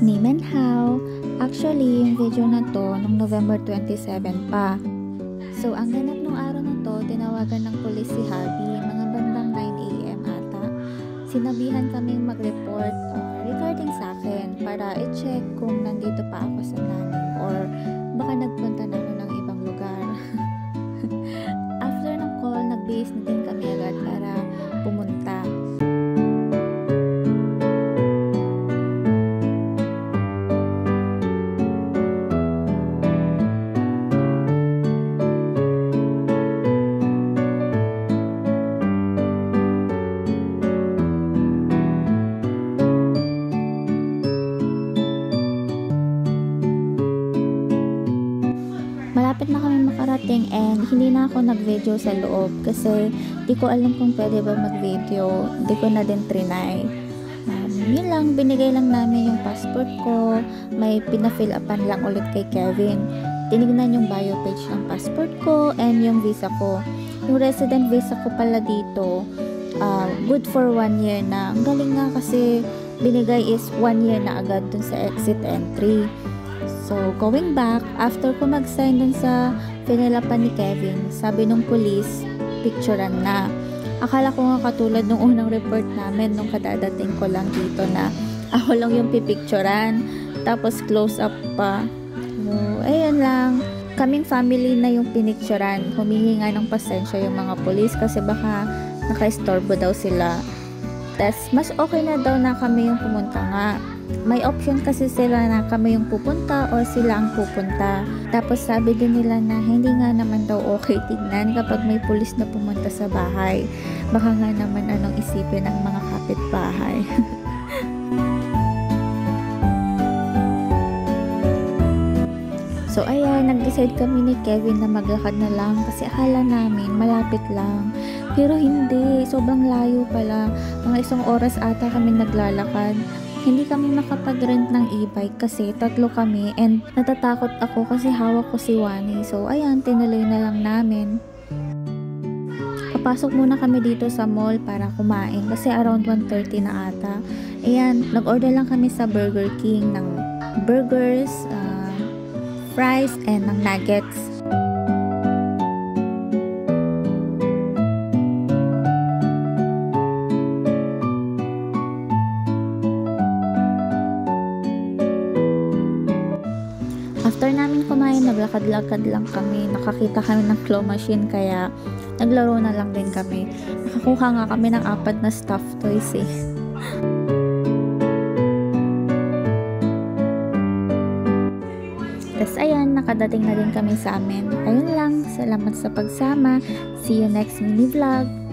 Ni Menhao. Actually, yung video na to, nung November 27 pa. So, ang ganap nung araw na to, tinawagan ng pulis si Harvey, mga bandang 9 AM ata. Sinabihan kaming mag-report regarding sa akin para i-check kung nandito pa ako sa namin or baka nagpunta na ako ng ibang lugar. After ng call, nag-base na din kami agad para pumunta. Malapit na kami makarating and hindi na ako nag-video sa loob kasi di ko alam kung pwede ba mag-video. Di ko na din trinay. Yun lang, binigay lang namin yung passport ko. May pina-fill upan lang ulit kay Kevin. Tinignan yung bio page ng passport ko and yung visa ko. Yung resident visa ko pala dito, good for 1 year na. Ang galing nga kasi binigay is 1 year na agad dun sa exit entry. So, going back, after ko mag-sign dun sa pinilapan ni Kevin, sabi nung police, picturean na. Akala ko nga katulad nung unang report namin nung kadadating ko lang dito na ako lang yung pipicturean, tapos close up pa. So, ayun lang. Kaming family na yung pinicturean. Humingi nga ng pasensya yung mga police kasi baka naka-istorbo daw sila. Tas, mas okay na daw na kami yung pumunta nga. May option kasi sila na kami yung pupunta o sila ang pupunta. Tapos sabi din nila na hindi nga naman daw okay tignan kapag may pulis na pumunta sa bahay. Baka nga naman anong isipin ng mga kapitbahay. So ayan, nag-decide kami ni Kevin na maglakad na lang kasi akala namin malapit lang. Pero hindi, sobrang layo pala. Mga 1 oras ata kami naglalakad. Hindi kami makapag-rent ng e-bike kasi 3 kami and natatakot ako kasi hawak ko si Wani. So ayan, tinuloy na lang namin. Papasok muna kami dito sa mall para kumain kasi around 1:30 na ata. Ayan, nag-order lang kami sa Burger King ng burgers, fries, and ng nuggets. After namin kumain, naglakad-lakad lang kami. Nakakita kami ng claw machine kaya naglaro na lang din kami. Nakakuha nga kami ng 4 na stuffed toys eh. Tapos ayan, nakadating na din kami sa amin. Ayun lang, salamat sa pagsama. See you next mini vlog.